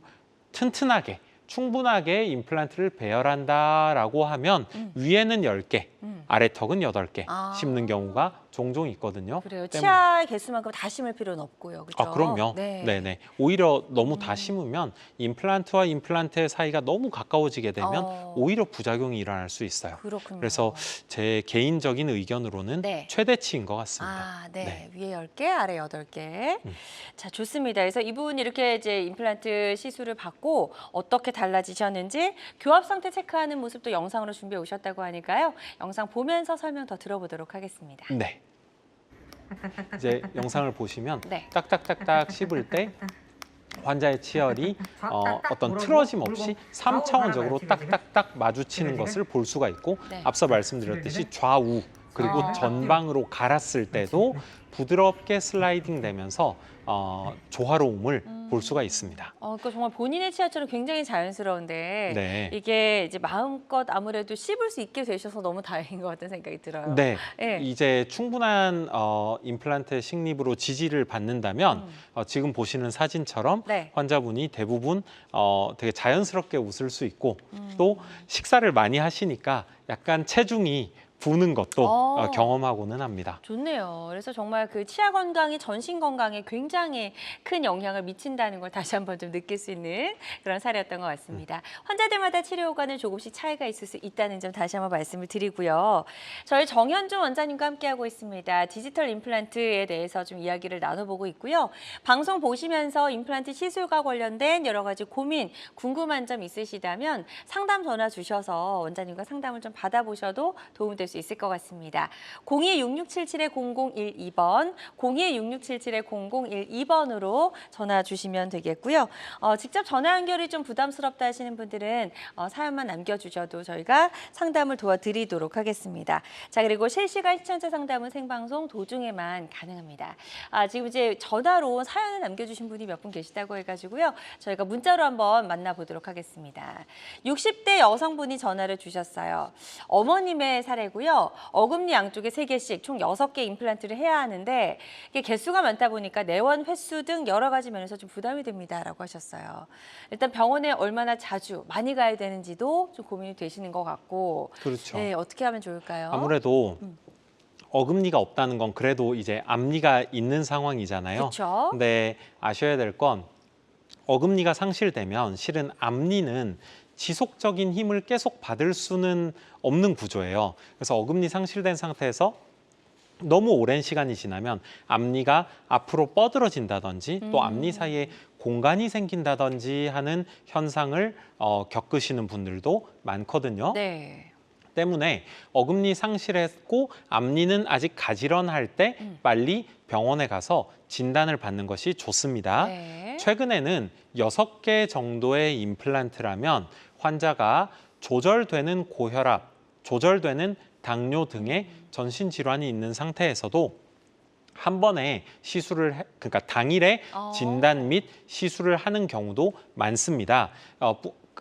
튼튼하게 충분하게 임플란트를 배열한다라고 하면 위에는 10개, 아래턱은 8개 심는 경우가 종종 있거든요. 그래요. 치아 개수만큼 다 심을 필요는 없고요. 그렇죠? 그럼요. 네. 네네. 오히려 너무 다 심으면 임플란트와 임플란트의 사이가 너무 가까워지게 되면 오히려 부작용이 일어날 수 있어요. 그렇군요. 그래서 제 개인적인 의견으로는 네. 최대치인 것 같습니다. 네. 위에 10개, 아래 8개. 자, 좋습니다. 그래서 이분 이렇게 이제 임플란트 시술을 받고 어떻게 달라지셨는지 교합 상태 체크하는 모습도 영상으로 준비해 오셨다고 하니까요. 영상 보면서 설명 더 들어보도록 하겠습니다. 네. 이제 영상을 보시면 네. 딱딱딱딱 씹을 때 환자의 치열이 어떤 틀어짐 없이 3차원적으로 딱딱딱 마주치는 것을 볼 수가 있고 네. 앞서 말씀드렸듯이 좌우 그리고 전방으로 갈았을 때도 부드럽게 슬라이딩 되면서 조화로움을 볼 수가 있습니다. 그러니까 정말 본인의 치아처럼 굉장히 자연스러운데 네. 이게 이제 마음껏 아무래도 씹을 수 있게 되셔서 너무 다행인 것 같다는 생각이 들어요. 네, 네. 이제 충분한 임플란트 식립으로 지지를 받는다면 지금 보시는 사진처럼 네. 환자분이 대부분 되게 자연스럽게 웃을 수 있고 또 식사를 많이 하시니까 약간 체중이 부는 것도 경험하고는 합니다. 좋네요. 그래서 정말 그 치아 건강이 전신 건강에 굉장히 큰 영향을 미친다는 걸 다시 한번 좀 느낄 수 있는 그런 사례였던 것 같습니다. 환자들마다 치료 효과는 조금씩 차이가 있을 수 있다는 점 다시 한번 말씀을 드리고요. 저희 정현준 원장님과 함께하고 있습니다. 디지털 임플란트에 대해서 좀 이야기를 나눠보고 있고요. 방송 보시면서 임플란트 시술과 관련된 여러 가지 고민, 궁금한 점 있으시다면 상담 전화 주셔서 원장님과 상담을 좀 받아보셔도 도움될 수 있을 것 같습니다. 02-6677-0012번, 02-6677-0012번으로 전화 주시면 되겠고요. 직접 전화 연결이 좀 부담스럽다 하시는 분들은 사연만 남겨주셔도 저희가 상담을 도와드리도록 하겠습니다. 자, 그리고 실시간 시청자 상담은 생방송 도중에만 가능합니다. 지금 이제 전화로 사연을 남겨주신 분이 몇 분 계시다고 해가지고요. 저희가 문자로 한번 만나보도록 하겠습니다. 60대 여성분이 전화를 주셨어요. 어머님의 사례고요. 어금니 양쪽에 3개씩 총 6개 임플란트를 해야 하는데 이게 개수가 많다 보니까 내원 횟수 등 여러 가지 면에서 좀 부담이 됩니다라고 하셨어요. 일단 병원에 얼마나 자주 많이 가야 되는지도 좀 고민이 되시는 것 같고. 그렇죠. 네, 어떻게 하면 좋을까요? 아무래도 어금니가 없다는 건 그래도 이제 앞니가 있는 상황이잖아요. 그렇죠. 근데 아셔야 될 건 어금니가 상실되면 실은 앞니는 지속적인 힘을 계속 받을 수는 없는 구조예요. 그래서 어금니 상실된 상태에서 너무 오랜 시간이 지나면 앞니가 앞으로 뻗어진다든지 또 앞니 사이에 공간이 생긴다든지 하는 현상을 겪으시는 분들도 많거든요. 네. 때문에 어금니 상실했고 앞니는 아직 가지런할 때 빨리 병원에 가서 진단을 받는 것이 좋습니다. 네. 최근에는 6개 정도의 임플란트라면 환자가 조절되는 고혈압, 조절되는 당뇨 등의 전신 질환이 있는 상태에서도 한 번에 그러니까 당일에 진단 및 시술을 하는 경우도 많습니다.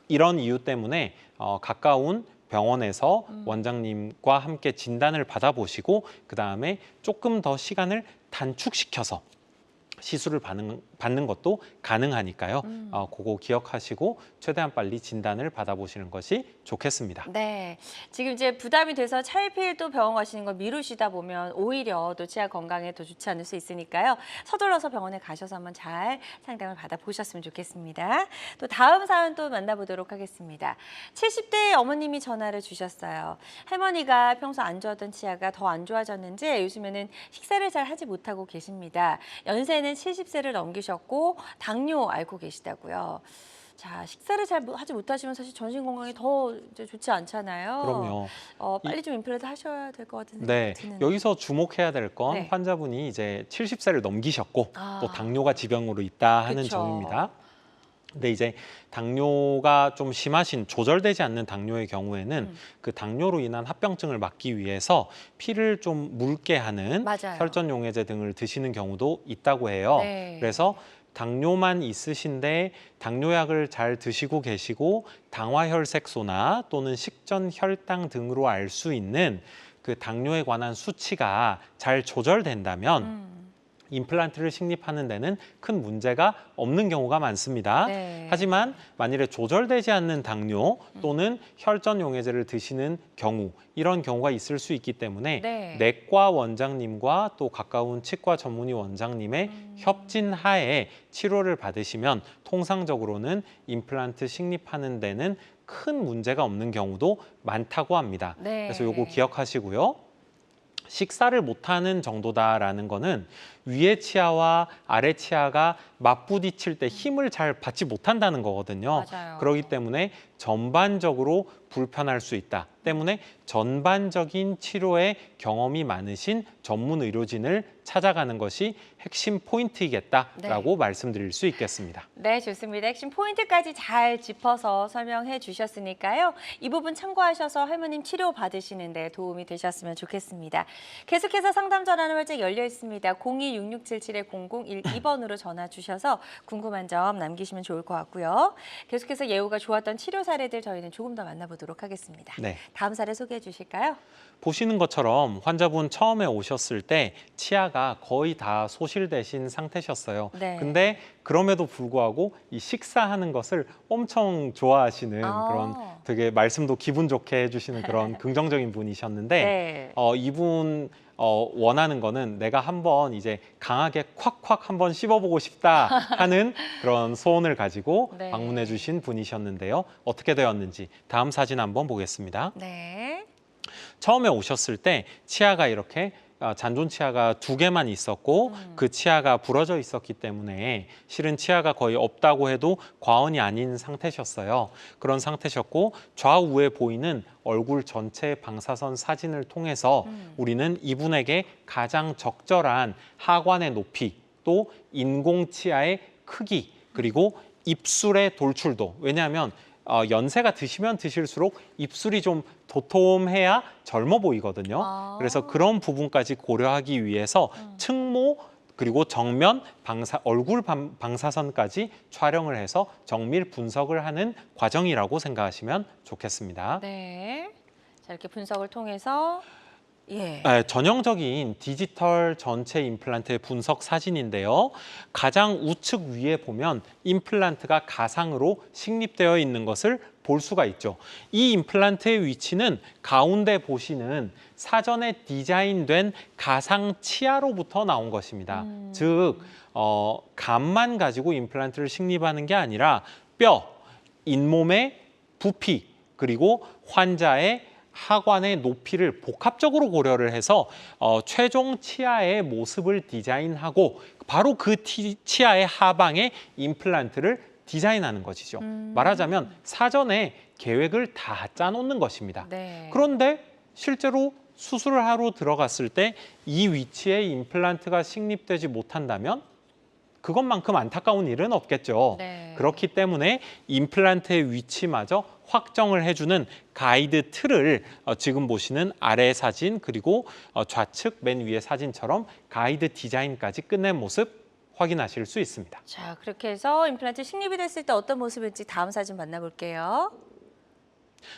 이런 이유 때문에 가까운 병원에서 원장님과 함께 진단을 받아보시고 그다음에 조금 더 시간을 단축시켜서 시술을 받는 것도 가능하니까요. 그거 기억하시고 최대한 빨리 진단을 받아보시는 것이 좋겠습니다. 네, 지금 이제 부담이 돼서 차일피일 또 병원 가시는 걸 미루시다 보면 오히려 또 치아 건강에 더 좋지 않을 수 있으니까요. 서둘러서 병원에 가셔서 한번 잘 상담을 받아보셨으면 좋겠습니다. 또 다음 사연 또 만나보도록 하겠습니다. 70대 어머님이 전화를 주셨어요. 할머니가 평소 안 좋았던 치아가 더 안 좋아졌는지 요즘에는 식사를 잘 하지 못하고 계십니다. 연세는 70세를 넘기셨고 당뇨 앓고 계시다고요. 자, 식사를 잘 하지 못하시면 사실 전신 건강에 더 이제 좋지 않잖아요. 그럼요. 빨리 좀 임플란트 하셔야 될 것 같은 네, 생각이 드는데. 여기서 주목해야 될 건 네. 환자분이 이제 70세를 넘기셨고 아. 또 당뇨가 지병으로 있다 하는 그쵸. 점입니다. 근데 이제 당뇨가 좀 심하신 조절되지 않는 당뇨의 경우에는 그 당뇨로 인한 합병증을 막기 위해서 피를 좀 묽게 하는 맞아요. 혈전 용해제 등을 드시는 경우도 있다고 해요. 네. 그래서 당뇨만 있으신데 당뇨약을 잘 드시고 계시고 당화혈색소나 또는 식전 혈당 등으로 알 수 있는 그 당뇨에 관한 수치가 잘 조절된다면 임플란트를 식립하는 데는 큰 문제가 없는 경우가 많습니다. 네. 하지만 만일에 조절되지 않는 당뇨 또는 혈전 용해제를 드시는 경우 이런 경우가 있을 수 있기 때문에 네. 내과 원장님과 또 가까운 치과 전문의 원장님의 협진 하에 치료를 받으시면 통상적으로는 임플란트 식립하는 데는 큰 문제가 없는 경우도 많다고 합니다. 네. 그래서 요거 기억하시고요. 식사를 못하는 정도다라는 거는 위의 치아와 아래 치아가 맞부딪힐 때 힘을 잘 받지 못한다는 거거든요. 맞아요. 그렇기 때문에 전반적으로 불편할 수 있다. 때문에 전반적인 치료에 경험이 많으신 전문 의료진을 찾아가는 것이 핵심 포인트이겠다라고 말씀드릴 수 있겠습니다. 네, 좋습니다. 핵심 포인트까지 잘 짚어서 설명해 주셨으니까요. 이 부분 참고하셔서 할머님 치료 받으시는 데 도움이 되셨으면 좋겠습니다. 계속해서 상담 전화는 활짝 열려 있습니다. 026677-0012번으로 전화 주셔서 궁금한 점 남기시면 좋을 것 같고요. 계속해서 예후가 좋았던 치료 사례들 저희는 조금 더 만나보도록 하겠습니다. 네. 다음 사례 소개해 주실까요? 보시는 것처럼 환자분 처음에 오셨을 때 치아가 거의 다 소실되신 상태셨어요. 네. 근데 그럼에도 불구하고 이 식사하는 것을 엄청 좋아하시는 그런 되게 말씀도 기분 좋게 해주시는 그런 긍정적인 분이셨는데 네. 이분 원하는 거는 내가 한번 이제 강하게 콱콱 한번 씹어보고 싶다 하는 그런 소원을 가지고 네. 방문해 주신 분이셨는데요. 어떻게 되었는지 다음 사진 한번 보겠습니다. 네. 처음에 오셨을 때 치아가 이렇게 잔존 치아가 2개만 있었고 그 치아가 부러져 있었기 때문에 실은 치아가 거의 없다고 해도 과언이 아닌 상태셨어요. 그런 상태셨고 좌우에 보이는 얼굴 전체 방사선 사진을 통해서 우리는 이분에게 가장 적절한 하관의 높이 또 인공 치아의 크기 그리고 입술의 돌출도 왜냐하면 연세가 드시면 드실수록 입술이 좀 도톰해야 젊어 보이거든요. 그래서 그런 부분까지 고려하기 위해서 측모 그리고 정면 얼굴 방사선까지 촬영을 해서 정밀 분석을 하는 과정이라고 생각하시면 좋겠습니다. 네. 자, 이렇게 분석을 통해서 전형적인 디지털 전체 임플란트의 분석 사진인데요. 가장 우측 위에 보면 임플란트가 가상으로 식립되어 있는 것을 볼 수가 있죠. 이 임플란트의 위치는 가운데 보시는 사전에 디자인된 가상 치아로부터 나온 것입니다. 즉, 감만 가지고 임플란트를 식립하는 게 아니라 뼈, 잇몸의 부피, 그리고 환자의 하관의 높이를 복합적으로 고려를 해서 최종 치아의 모습을 디자인하고 바로 그 치아의 하방에 임플란트를 디자인하는 것이죠. 말하자면 사전에 계획을 다 짜놓는 것입니다. 네. 그런데 실제로 수술을 하러 들어갔을 때 이 위치에 임플란트가 식립되지 못한다면 그것만큼 안타까운 일은 없겠죠. 네. 그렇기 때문에 임플란트의 위치마저 확정을 해주는 가이드 틀을 지금 보시는 아래 사진 그리고 좌측 맨 위의 사진처럼 가이드 디자인까지 끝낸 모습 확인하실 수 있습니다. 자, 그렇게 해서 임플란트 식립이 됐을 때 어떤 모습일지 다음 사진 만나볼게요.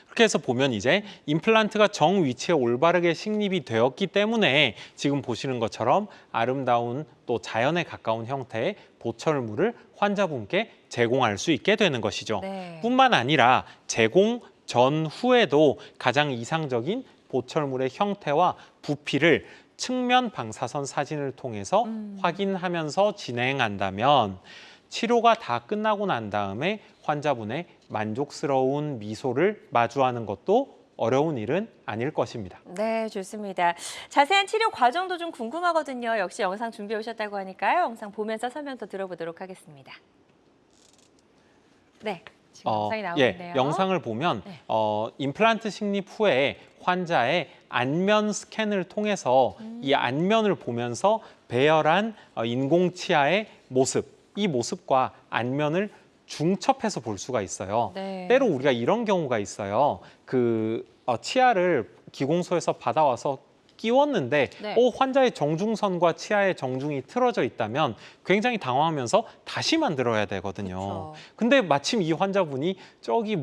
그렇게 해서 보면 이제 임플란트가 정 위치에 올바르게 식립이 되었기 때문에 지금 보시는 것처럼 아름다운 또 자연에 가까운 형태의 보철물을 환자분께 제공할 수 있게 되는 것이죠. 네. 뿐만 아니라 제공 전후에도 가장 이상적인 보철물의 형태와 부피를 측면 방사선 사진을 통해서 확인하면서 진행한다면 치료가 다 끝나고 난 다음에 환자분의 만족스러운 미소를 마주하는 것도 어려운 일은 아닐 것입니다. 네, 좋습니다. 자세한 치료 과정도 좀 궁금하거든요. 역시 영상 준비해 오셨다고 하니까요. 영상 보면서 설명 더 들어보도록 하겠습니다. 네, 지금 영상이 나오는데요. 영상을 보면 네. 임플란트 식립 후에 환자의 안면 스캔을 통해서 이 안면을 보면서 배열한 인공 치아의 모습, 이 모습과 안면을 중첩해서 볼 수가 있어요. 네. 때로 우리가 이런 경우가 있어요. 치아를 기공소에서 받아와서 끼웠는데 네. 환자의 정중선과 치아의 정중이 틀어져 있다면 굉장히 당황하면서 다시 만들어야 되거든요. 그쵸. 근데 마침 이 환자분이 저기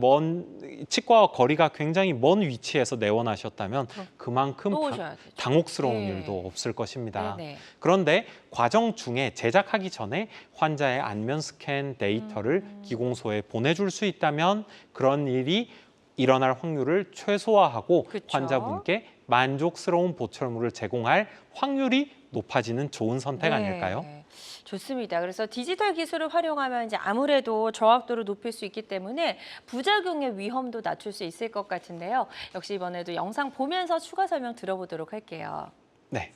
치과와 거리가 굉장히 먼 위치에서 내원하셨다면 그만큼 또 오셔야 되죠. 당혹스러운 예. 일도 없을 것입니다. 네네. 그런데 과정 중에 제작하기 전에 환자의 안면 스캔 데이터를 기공소에 보내줄 수 있다면 그런 일이 일어날 확률을 최소화하고 그쵸. 환자분께 만족스러운 보철물을 제공할 확률이 높아지는 좋은 선택 아닐까요? 네, 좋습니다. 그래서 디지털 기술을 활용하면 이제 아무래도 정확도를 높일 수 있기 때문에 부작용의 위험도 낮출 수 있을 것 같은데요. 역시 이번에도 영상 보면서 추가 설명 들어보도록 할게요. 네.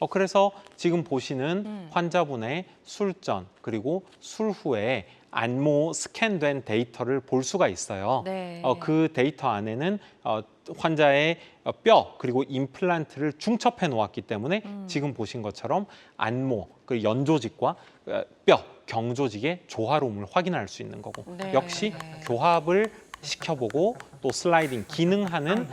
그래서 지금 보시는 환자분의 술전 그리고 술 후에 안모 스캔된 데이터를 볼 수가 있어요. 네. 그 데이터 안에는 환자의 뼈 그리고 임플란트를 중첩해 놓았기 때문에 지금 보신 것처럼 안모, 그 연조직과 뼈, 경조직의 조화로움을 확인할 수 있는 거고 네. 역시 교합을 시켜보고 또 슬라이딩 기능하는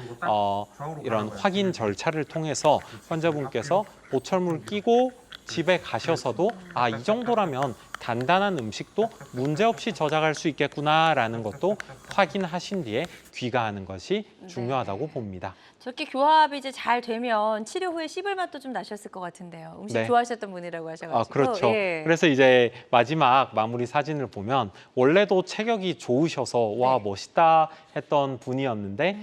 이런 확인 절차를 통해서 환자분께서 보철물 끼고 집에 가셔서도 이 정도라면 단단한 음식도 문제없이 저장할 수 있겠구나라는 것도 확인하신 뒤에 귀가하는 것이 중요하다고 봅니다. 저렇게 교합이 이제 잘 되면 치료 후에 씹을 맛도 좀 나셨을 것 같은데요. 음식 네. 좋아하셨던 분이라고 하셔가지고. 그렇죠. 예. 그래서 이제 마지막 마무리 사진을 보면 원래도 체격이 좋으셔서 와 네. 멋있다 했던 분이었는데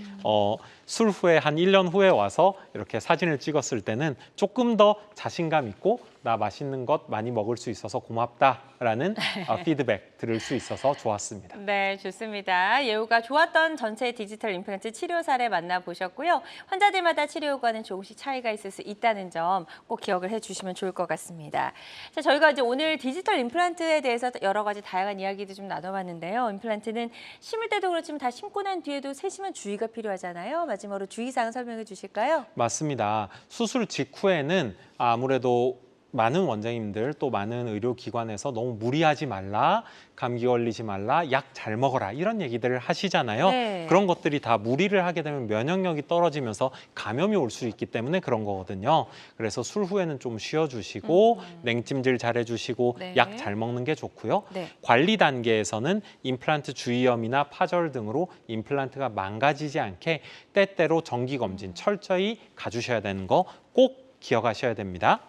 술 후에 한 1년 후에 와서 이렇게 사진을 찍었을 때는 조금 더 자신감 있고 나 맛있는 것 많이 먹을 수 있어서 고맙다라는 피드백 들을 수 있어서 좋았습니다. 네, 좋습니다. 예후가 좋았던 전체 디지털 임플란트 치료 사례 만나보셨고요. 환자들마다 치료 효과는 조금씩 차이가 있을 수 있다는 점 꼭 기억을 해주시면 좋을 것 같습니다. 자, 저희가 이제 오늘 디지털 임플란트에 대해서 여러 가지 다양한 이야기도 좀 나눠봤는데요. 임플란트는 심을 때도 그렇지만 다 심고 난 뒤에도 세심한 주의가 필요하잖아요. 마지막으로 주의사항 설명해 주실까요? 맞습니다. 수술 직후에는 아무래도 많은 원장님들 또 많은 의료기관에서 너무 무리하지 말라, 감기 걸리지 말라, 약 잘 먹어라 이런 얘기들을 하시잖아요. 네. 그런 것들이 다 무리를 하게 되면 면역력이 떨어지면서 감염이 올 수 있기 때문에 그런 거거든요. 그래서 술 후에는 좀 쉬어주시고 냉찜질 잘 해주시고 네. 약 잘 먹는 게 좋고요. 네. 관리 단계에서는 임플란트 주위염이나 파절 등으로 임플란트가 망가지지 않게 때때로 정기검진 철저히 가주셔야 되는 거 꼭 기억하셔야 됩니다.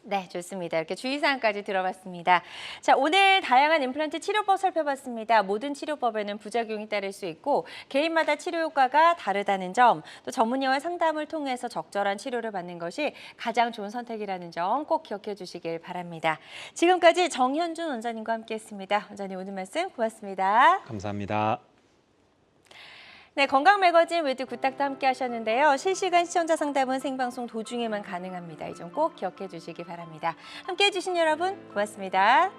네, 좋습니다. 이렇게 주의사항까지 들어봤습니다. 자, 오늘 다양한 임플란트 치료법 살펴봤습니다. 모든 치료법에는 부작용이 따를 수 있고 개인마다 치료 효과가 다르다는 점, 또 전문의와 상담을 통해서 적절한 치료를 받는 것이 가장 좋은 선택이라는 점 꼭 기억해 주시길 바랍니다. 지금까지 정현준 원장님과 함께했습니다. 원장님 오늘 말씀 고맙습니다. 감사합니다. 네, 건강 매거진 외드 굿닥도 함께 하셨는데요. 실시간 시청자 상담은 생방송 도중에만 가능합니다. 이 점 꼭 기억해 주시기 바랍니다. 함께 해주신 여러분 고맙습니다.